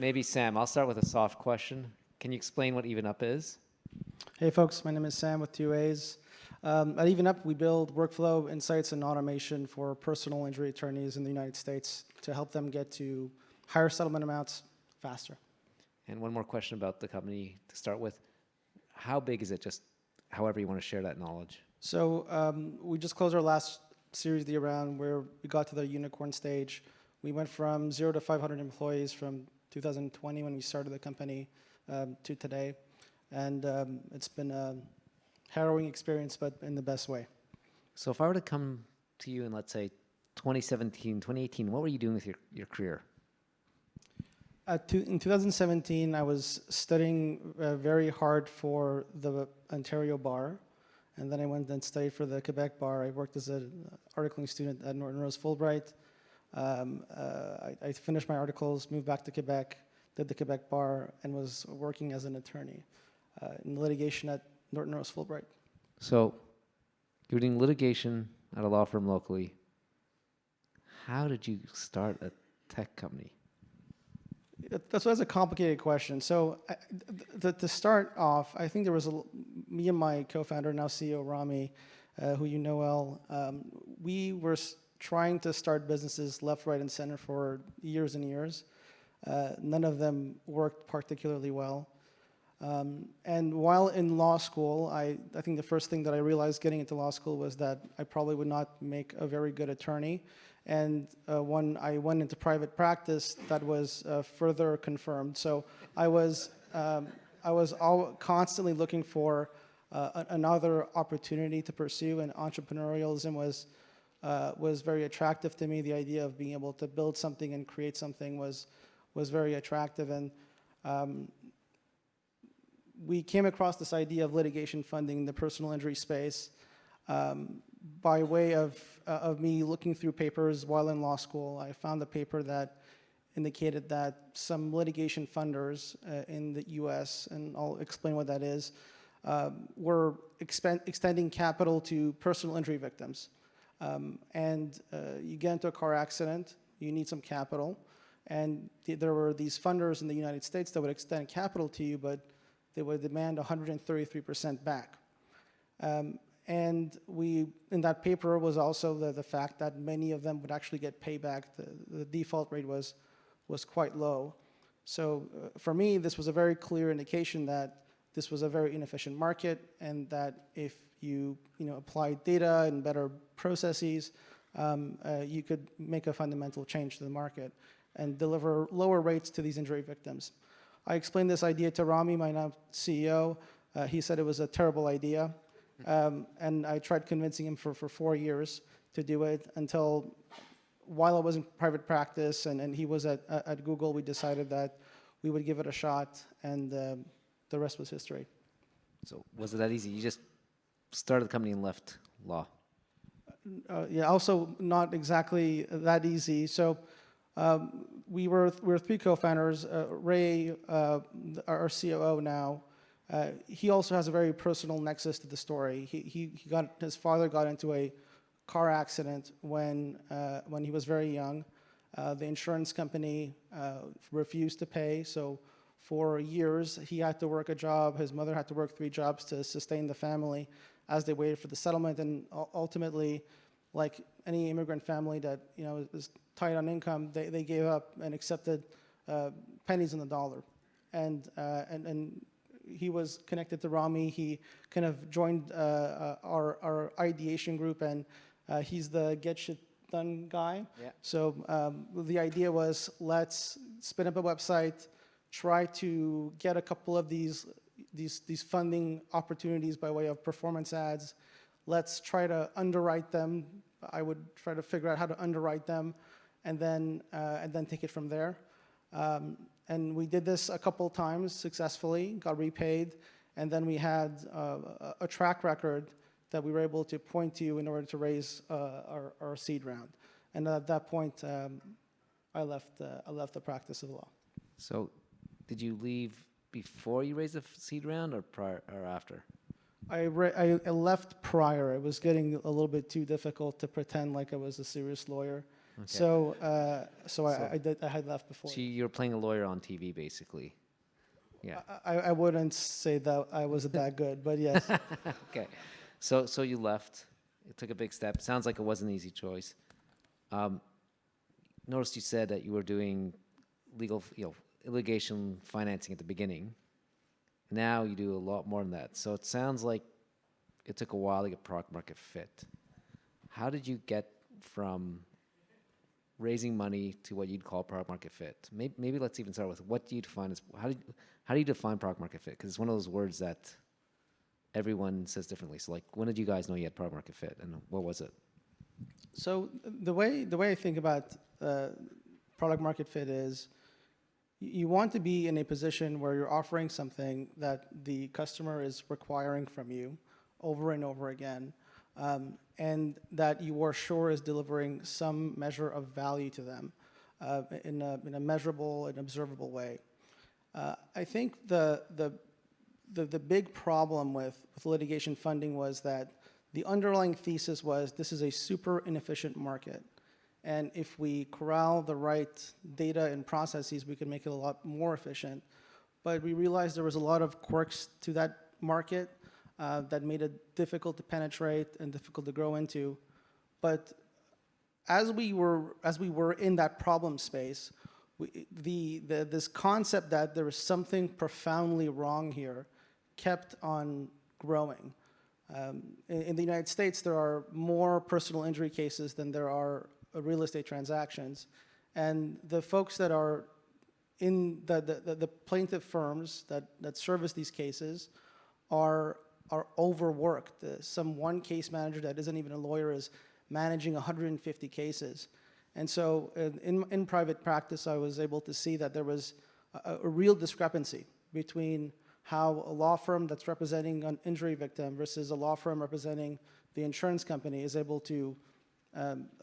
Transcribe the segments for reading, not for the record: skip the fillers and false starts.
Maybe Sam, I'll start with a soft question. Can you explain what EvenUp is? Hey folks, my name is Sam with 2As. At EvenUp, we build workflow insights and automation for personal injury attorneys in the United States to help them get to higher settlement amounts faster. And one more question about the company to start with. How big is it, just however you want to share that knowledge? So we just closed our last Series D round where we got to the unicorn stage. We went from 0 to 500 employees from 2020 when we started the company to today. And it's been a harrowing experience, but in the best way. So if I were to come to you in, let's say, 2017, 2018, what were you doing with your career? In 2017, I was studying very hard for the Ontario bar, and then I went and studied for the Quebec bar. I worked as an articling student at Norton Rose Fulbright. I finished my articles, moved back to Quebec, did the Quebec bar, and was working as an attorney in litigation at Norton Rose Fulbright. So you're doing litigation at a law firm locally. How did you start a tech company? That's a complicated question. So to start off, I think there was me and my co-founder, now CEO Rami, who you know well, we were trying to start businesses left, right, and center for years and years. None of them worked particularly well. And while in law school, I think the first thing that I realized getting into law school was that I probably would not make a very good attorney. And when I went into private practice, that was further confirmed. So I was constantly looking for another opportunity to pursue, and entrepreneurialism was very attractive to me. The idea of being able to build something and create something was very attractive. And we came across this idea of litigation funding in the personal injury space by way of me looking through papers while in law school. I found a paper that indicated that some litigation funders in the US, and I'll explain what that is, were extending capital to personal injury victims. You get into a car accident, you need some capital, and there were these funders in the United States that would extend capital to you, but they would demand 133% back. And in that paper was also the fact that many of them would actually get payback. The default rate was quite low. So for me, this was a very clear indication that this was a very inefficient market, and that if you apply data and better processes, you could make a fundamental change to the market and deliver lower rates to these injury victims. I explained this idea to Rami, my now CEO. He said it was a terrible idea. And I tried convincing him for 4 years to do it until while I was in private practice and he was at Google, we decided that we would give it a shot, and the rest was history. So was it that easy? You just started the company and left law? Yeah, also not exactly that easy. So we were 3 co-founders. Ray, our COO now, he also has a very personal nexus to the story. His father got into a car accident when he was very young. The insurance company refused to pay, so for years he had to work a job. His mother had to work 3 jobs to sustain the family as they waited for the settlement. And ultimately, like any immigrant family that is tight on income, they gave up and accepted pennies on the dollar. And he was connected to Rami. He kind of joined our ideation group, and he's the get shit done guy. Yeah. So the idea was, let's spin up a website, try to get a couple of these funding opportunities by way of performance ads. Let's try to underwrite them. I would try to figure out how to underwrite them, and then take it from there. And we did this a couple times successfully, got repaid, and then we had a track record that we were able to point to in order to raise our seed round. And at that point, I left the practice of law. So did you leave before you raised the seed round, or prior or after? I left prior. It was getting a little bit too difficult to pretend like I was a serious lawyer. So, So- I had left before. So you're playing a lawyer on TV, basically. Yeah. I wouldn't say that I was that good, but yes. Okay. So you left. It took a big step. Sounds like it wasn't an easy choice. Um, Noticed you said that you were doing legal, litigation financing at the beginning. Now you do a lot more than that. So it sounds like it took a while to get product market fit. How did you get from raising money to what you'd call product market fit? Maybe let's even start with what do you define as how do you define product market fit? Because it's one of those words that everyone says differently. So like, when did you guys know you had product market fit, and what was it? So the way I think about product market fit is you want to be in a position where you're offering something that the customer is requiring from you over and over again, and that you are sure is delivering some measure of value to them in a measurable and observable way. I think the big problem with litigation funding was that the underlying thesis was this is a super inefficient market. And if we corral the right data and processes, we can make it a lot more efficient. But we realized there was a lot of quirks to that market that made it difficult to penetrate and difficult to grow into. But as we were in that problem space, this concept that there was something profoundly wrong here kept on growing. In the United States, there are more personal injury cases than there are real estate transactions. And the folks that are in the plaintiff firms that service these cases are overworked. Some one case manager that isn't even a lawyer is managing 150 cases. And so in private practice, I was able to see that there was a real discrepancy between how a law firm that's representing an injury victim versus a law firm representing the insurance company is able to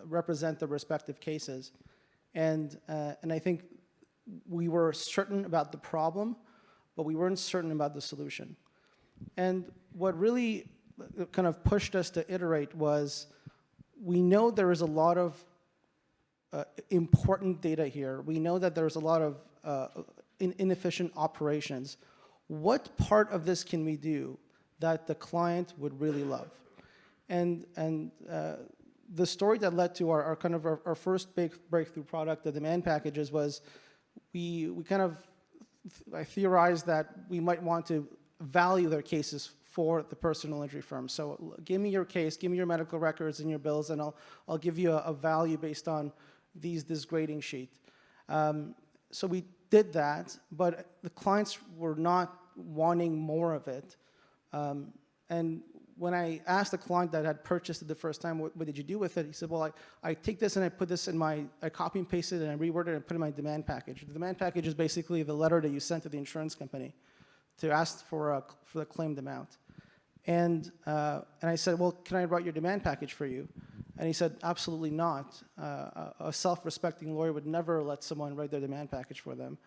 represent the respective cases. And I think we were certain about the problem, but we weren't certain about the solution. And what really kind of pushed us to iterate was we know there is a lot of important data here. We know that there's a lot of inefficient operations. What part of this can we do that the client would really love? And the story that led to our kind of our first big breakthrough product, the demand packages, was we kind of I theorized that we might want to value their cases for the personal injury firm. So give me your case, give me your medical records and your bills, and I'll give you a value based on this grading sheet. So we did that, but the clients were not wanting more of it. And when I asked the client that had purchased it the first time, what did you do with it? He said, well, I take this and I put this in I copy and paste it and I reword it and put it in my demand package. The demand package is basically the letter that you sent to the insurance company to ask for the claimed amount. And I said, well, can I write your demand package for you? And he said, absolutely not. A self-respecting lawyer would never let someone write their demand package for them.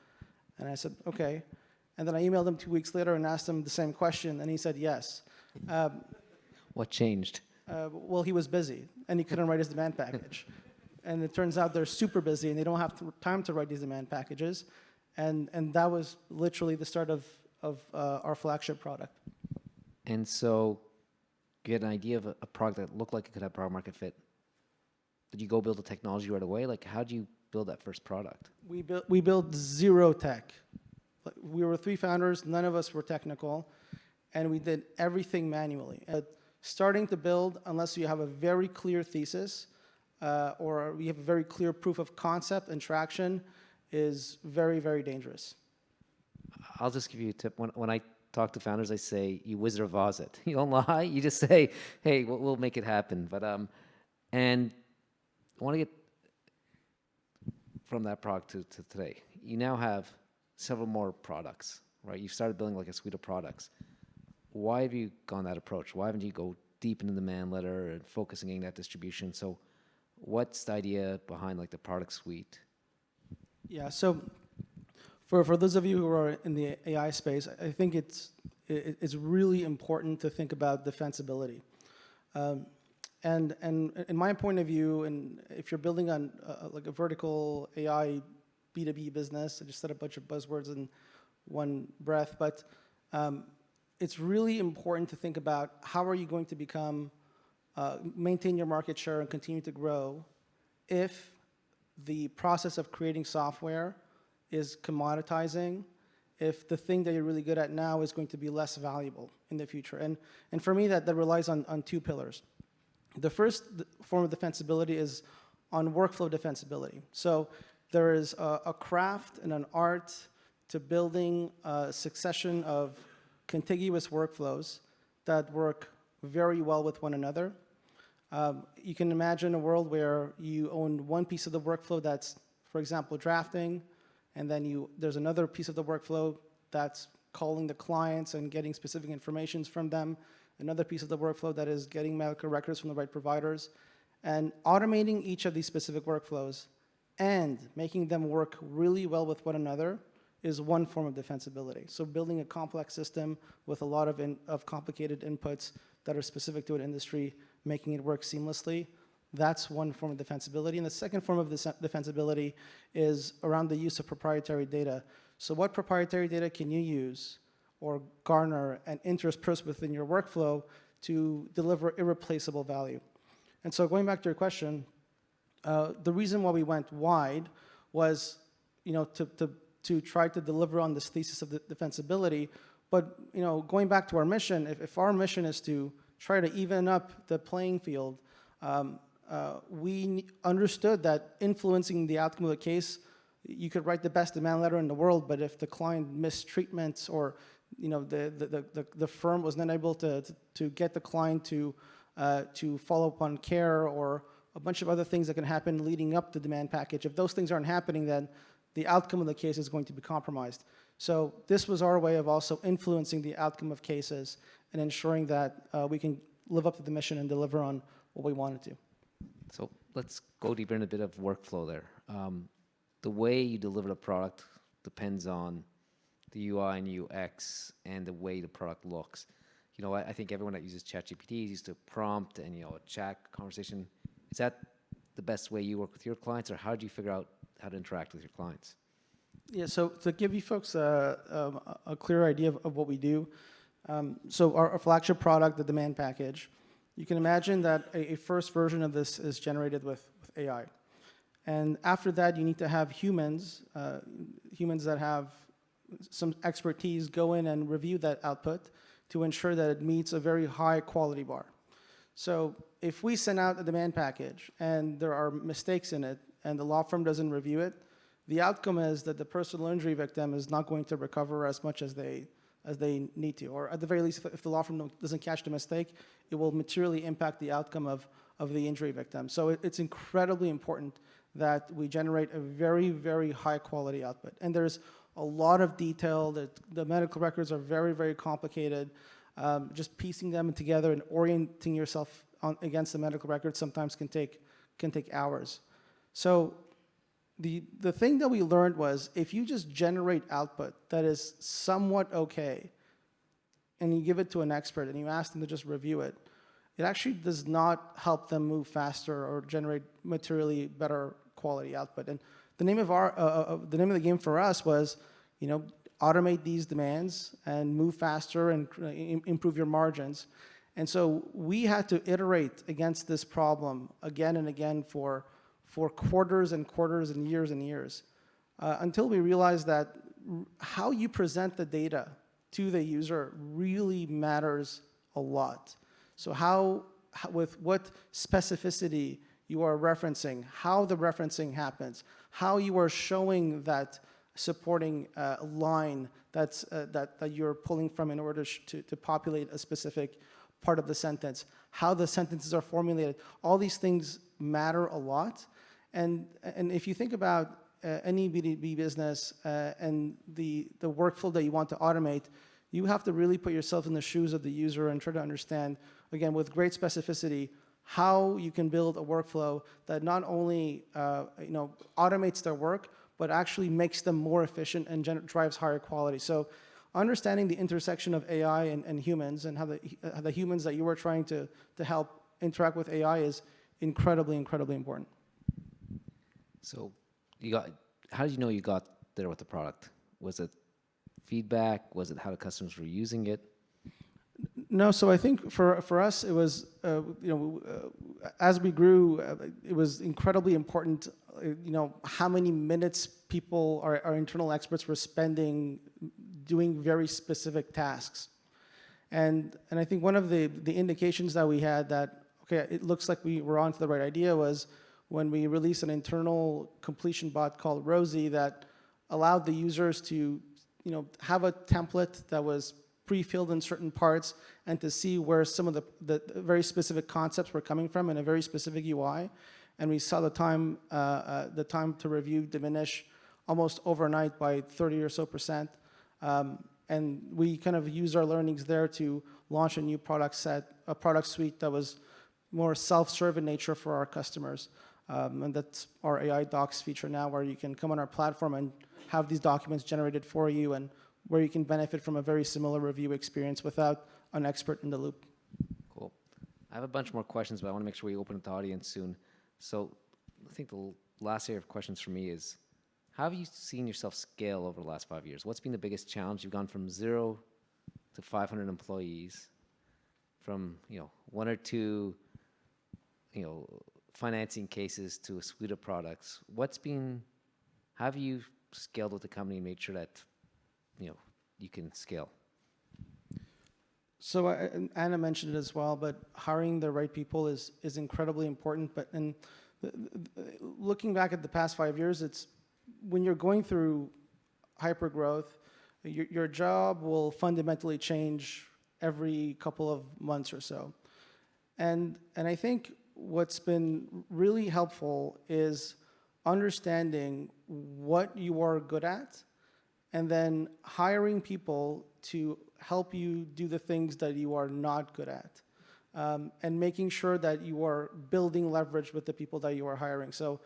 And I said, okay. And then I emailed him 2 weeks later and asked him the same question, and he said yes. What changed? Well, he was busy, and he couldn't write his demand package. And it turns out they're super busy, and they don't have time to write these demand packages. And that was literally the start of our flagship product. And so you had an idea of a product that looked like it could have product market fit. Did you go build the technology right away? Like, how did you build that first product? We built zero tech. We were 3 founders, none of us were technical, and we did everything manually. Starting to build, unless you have a very clear thesis or we have a very clear proof of concept and traction, is very, very dangerous. I'll just give you a tip. When I talk to founders, I say, you Wizard of Oz it. You don't lie. You just say, hey, we'll make it happen. But and I want to get from that product to today. You now have several more products, right? You've started building like a suite of products. Why have you gone that approach? Why haven't you go deep into the demand letter and focusing on that distribution? So what's the idea behind like the product suite? Yeah, so for those of you who are in the AI space, I think it's really important to think about defensibility. And in my point of view, and if you're building on like a vertical AI B2B business, I just said a bunch of buzzwords in one breath, but it's really important to think about how are you going to become, maintain your market share and continue to grow if the process of creating software is commoditizing, if the thing that you're really good at now is going to be less valuable in the future. And for me, that relies on two pillars. The first form of defensibility is on workflow defensibility. So there is a craft and an art to building a succession of contiguous workflows that work very well with one another. You can imagine a world where you own one piece of the workflow that's, for example, drafting, and then there's another piece of the workflow that's calling the clients and getting specific information from them, another piece of the workflow that is getting medical records from the right providers, and automating each of these specific workflows and making them work really well with one another is one form of defensibility. So building a complex system with a lot of complicated inputs that are specific to an industry, making it work seamlessly, that's one form of defensibility. And the second form of defensibility is around the use of proprietary data. So what proprietary data can you use or garner and intersperse within your workflow to deliver irreplaceable value? And so going back to your question, the reason why we went wide was, to try to deliver on this thesis of defensibility. But going back to our mission, if our mission is to try to even up the playing field, we understood that influencing the outcome of the case, you could write the best demand letter in the world, but if the client missed treatments or the firm was not able to get the client to follow up on care or a bunch of other things that can happen leading up the demand package, if those things aren't happening, then the outcome of the case is going to be compromised. So this was our way of also influencing the outcome of cases and ensuring that we can live up to the mission and deliver on what we wanted to. So let's go deeper in a bit of workflow there. The way you deliver a product depends on the UI and UX and the way the product looks. I think everyone that uses ChatGPT is used to prompt and a chat conversation. Is that the best way you work with your clients, or how do you figure out how to interact with your clients? Yeah, so to give you folks a clear idea of what we do, so our flagship product, the demand package, you can imagine that a first version of this is generated with AI. And after that, you need to have humans that have some expertise go in and review that output to ensure that it meets a very high quality bar. So if we send out a demand package and there are mistakes in it and the law firm doesn't review it, the outcome is that the personal injury victim is not going to recover as much as they need to. Or at the very least, if the law firm doesn't catch the mistake, it will materially impact the outcome of the injury victim. So it's incredibly important that we generate a very, very high quality output. And there's a lot of detail. The medical records are very, very complicated. Just piecing them together and orienting yourself against the medical records sometimes can take hours. So the thing that we learned was if you just generate output that is somewhat okay and you give it to an expert and you ask them to just review it, it actually does not help them move faster or generate materially better quality output. And the name of the game for us was, automate these demands and move faster and improve your margins. And so we had to iterate against this problem again and again for quarters and quarters and years until we realized that how you present the data to the user really matters a lot. So with what specificity you are referencing, how the referencing happens, how you are showing that supporting line that you're pulling from in order to populate a specific part of the sentence, how the sentences are formulated, all these things matter a lot. And if you think about any B2B business and the workflow that you want to automate, you have to really put yourself in the shoes of the user and try to understand, again, with great specificity, how you can build a workflow that not only automates their work, but actually makes them more efficient and drives higher quality. So understanding the intersection of AI and humans and how the humans that you were trying to help interact with AI is incredibly, incredibly important. So how did you know you got there with the product? Was it feedback? Was it how the customers were using it? No, so I think for us it was as we grew, it was incredibly important. How many minutes people, our internal experts, were spending doing very specific tasks, and I think one of the indications that we had that okay, it looks like we were onto the right idea was when we released an internal completion bot called Rosie that allowed the users to have a template that was pre-filled in certain parts and to see where some of the very specific concepts were coming from in a very specific UI. And we saw the time to review diminish almost overnight by 30 or so %. And we kind of used our learnings there to launch a new product suite that was more self-serve in nature for our customers. And that's our AI docs feature now, where you can come on our platform and have these documents generated for you, and where you can benefit from a very similar review experience without an expert in the loop. Cool. I have a bunch more questions, but I want to make sure we open up the audience soon. So I think the last area of questions for me is, how have you seen yourself scale over the last 5 years? What's been the biggest challenge? You've gone from 0 to 500 employees, from 1 or 2 financing cases to a suite of products. How have you scaled with the company and made sure that you can scale? So Anna mentioned it as well, but hiring the right people is incredibly important. But looking back at the past 5 years, it's when you're going through hyper growth, your job will fundamentally change every couple of months or so. And I think what's been really helpful is understanding what you are good at, and then hiring people to help you do the things that you are not good at, and making sure that you are building leverage with the people that you are hiring. So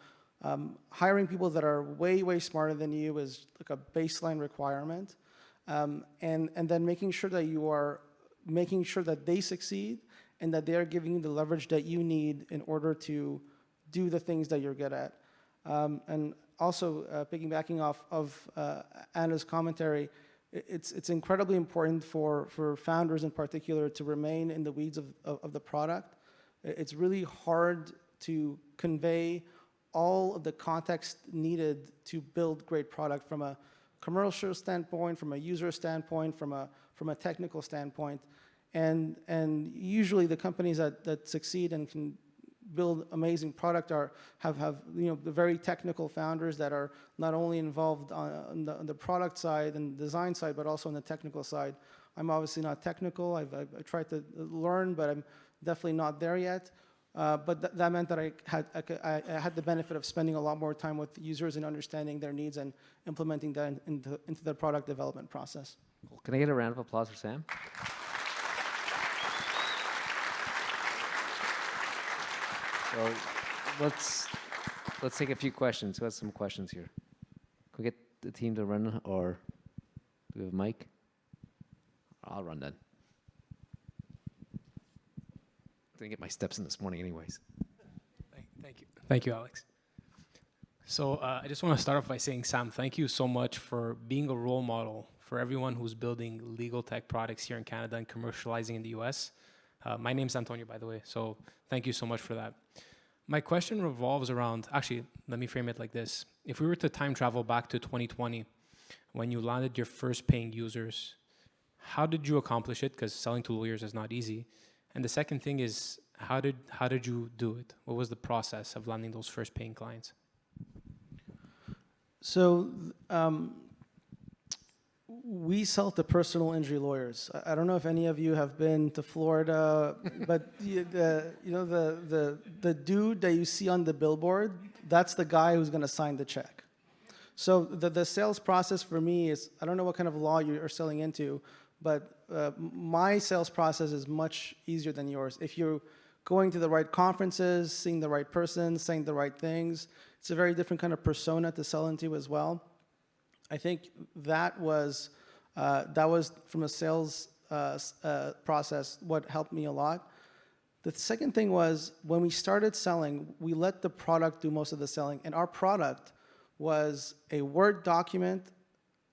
hiring people that are way, way smarter than you is like a baseline requirement, and then making sure that you are making sure that they succeed and that they are giving you the leverage that you need in order to do the things that you're good at. And also, piggybacking off of Anna's commentary, it's incredibly important for founders in particular to remain in the weeds of the product. It's really hard to convey all of the context needed to build great product from a commercial standpoint, from a user standpoint, from a technical standpoint. And usually the companies that succeed and can build amazing product have the very technical founders that are not only involved on the product side and design side, but also on the technical side. I'm obviously not technical. I've tried to learn, but I'm definitely not there yet. But that meant that I had the benefit of spending a lot more time with users and understanding their needs and implementing that into the product development process. Cool. Can I get a round of applause for Sam? So let's take a few questions. Who has some questions here? Can we get the team to run, or do we have a mic? I'll run then. Didn't get my steps in this morning anyways. Thank you. Thank you, Alex. So I just want to start off by saying, Sam, thank you so much for being a role model for everyone who's building legal tech products here in Canada and commercializing in the US. My name's Antonio, by the way, so thank you so much for that. My question revolves around, actually, let me frame it like this. If we were to time travel back to 2020, when you landed your first paying users, how did you accomplish it? Because selling to lawyers is not easy. And the second thing is, how did you do it? What was the process of landing those first paying clients? So we sell to personal injury lawyers. I don't know if any of you have been to Florida, but the dude that you see on the billboard, that's the guy who's going to sign the check. So the sales process for me is, I don't know what kind of law you are selling into, but my sales process is much easier than yours. If you're going to the right conferences, seeing the right person, saying the right things, it's a very different kind of persona to sell into as well. I think that was from a sales process what helped me a lot. The second thing was when we started selling, we let the product do most of the selling, and our product was a Word document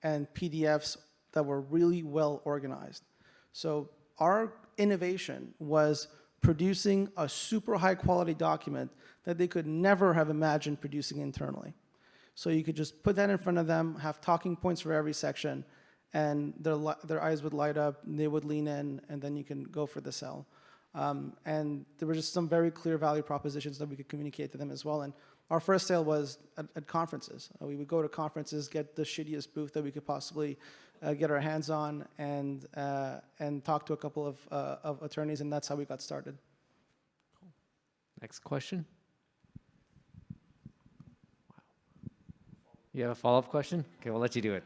and PDFs that were really well organized. So our innovation was producing a super high quality document that they could never have imagined producing internally. So you could just put that in front of them, have talking points for every section, and their eyes would light up, and they would lean in, and then you can go for the sell. And there were just some very clear value propositions that we could communicate to them as well. And our first sale was at conferences. We would go to conferences, get the shittiest booth that we could possibly get our hands on, and talk to a couple of attorneys, and that's how we got started. Next question. Wow. You have a follow-up question? Okay, we'll let you do it.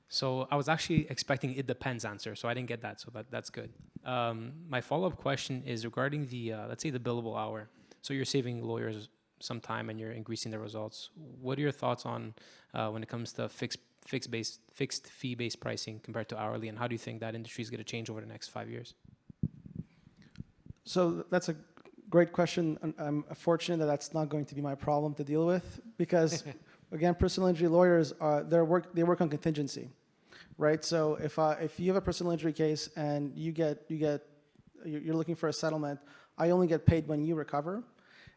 So I was actually expecting it depends answer, so I didn't get that, so that's good. My follow-up question is regarding the, let's say the billable hour. So you're saving lawyers some time and you're increasing the results. What are your thoughts on when it comes to fixed fee-based pricing compared to hourly, and how do you think that industry is going to change over the next 5 years? So that's a great question. I'm fortunate that that's not going to be my problem to deal with because, again, personal injury lawyers they work on contingency, right? So if you have a personal injury case and you're looking for a settlement, I only get paid when you recover,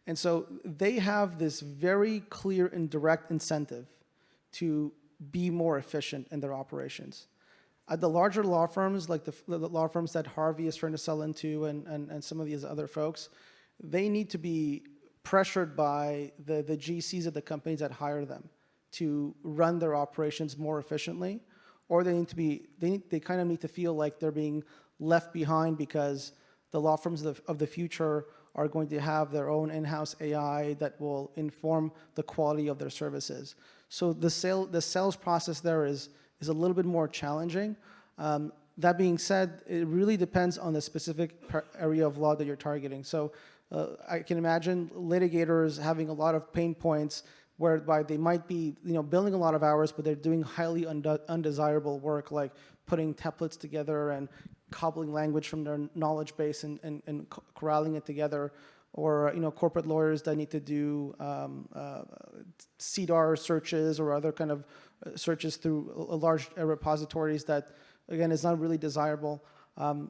and so they have this very clear and direct incentive to be more efficient in their operations. At the larger law firms, like the law firms that Harvey is trying to sell into and some of these other folks, they need to be pressured by the GCs of the companies that hire them to run their operations more efficiently, or they kind of need to feel like they're being left behind because the law firms of the future are going to have their own in-house AI that will inform the quality of their services. So the sales process there is a little bit more challenging. That being said, it really depends on the specific area of law that you're targeting. So I can imagine litigators having a lot of pain points whereby they might be billing a lot of hours, but they're doing highly undesirable work like putting templates together and cobbling language from their knowledge base and corralling it together, or corporate lawyers that need to do CDAR searches or other kind of searches through large repositories that, again, is not really desirable.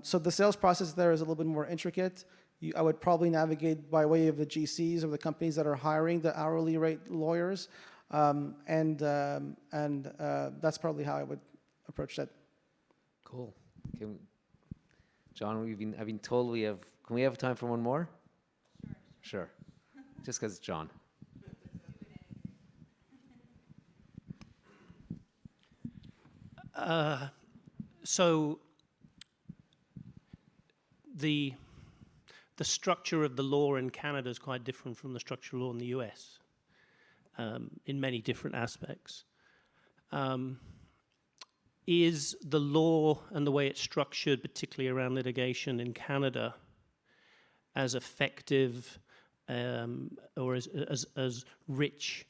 So the sales process there is a little bit more intricate. I would probably navigate by way of the GCs or the companies that are hiring the hourly rate lawyers, and that's probably how I would approach that. Cool. John, I've been told we have. Can we have time for one more? Sure. Just because it's John. So the structure of the law in Canada is quite different from the structure of law in the US in many different aspects. Is the law and the way it's structured, particularly around litigation in Canada, as effective or as rich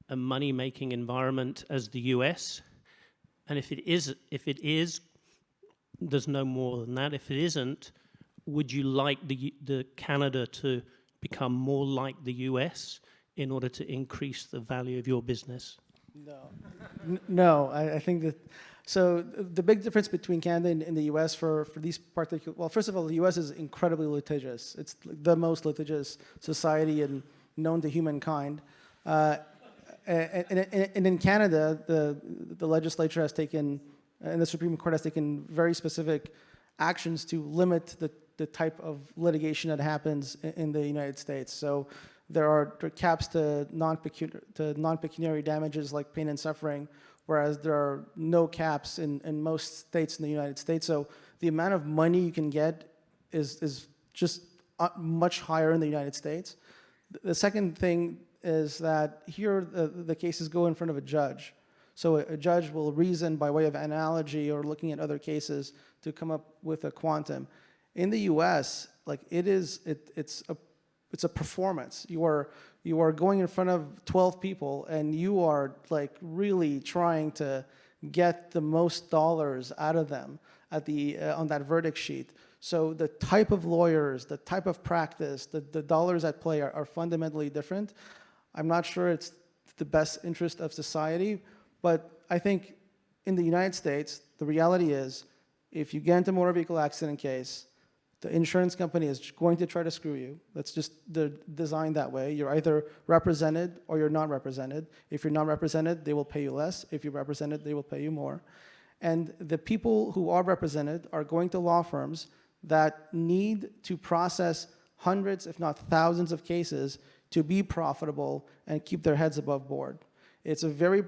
a money-making environment as the US? And if it is, there's no more than that. If it isn't, would you like the Canada to become more like the US in order to increase the value of your business? No, I think that. So the big difference between Canada and the U.S. for these particular, well, first of all, the U.S. is incredibly litigious. It's the most litigious society and known to humankind. And in Canada, the legislature has taken, and the Supreme Court has taken very specific actions to limit the type of litigation that happens in the United States. So there are caps to non-pecuniary damages like pain and suffering, whereas there are no caps in most states in the United States. So the amount of money you can get is just much higher in the United States. The second thing is that here the cases go in front of a judge. So a judge will reason by way of analogy or looking at other cases to come up with a quantum. In the U.S., like it's a performance. You are going in front of 12 people and you are like really trying to get the most dollars out of them at on that verdict sheet. So the type of lawyers, the type of practice, the dollars at play are fundamentally different. I'm not sure it's the best interest of society, but I think in the United States, the reality is if you get into a motor vehicle accident case, the insurance company is going to try to screw you. That's just designed that way. You're either represented or you're not represented. If you're not represented, they will pay you less. If you're represented, they will pay you more. And the people who are represented are going to law firms that need to process hundreds, if not thousands of cases to be profitable and keep their heads above board. It's a very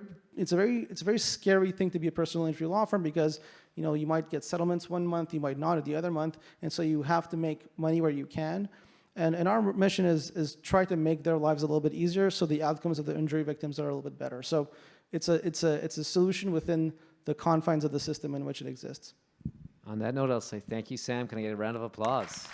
scary thing to be a personal injury law firm because you might get settlements one month, you might not the other month, and so you have to make money where you can. And our mission is try to make their lives a little bit easier so the outcomes of the injury victims are a little bit better. So it's a solution within the confines of the system in which it exists. On that note, I'll say thank you, Sam. Can I get a round of applause?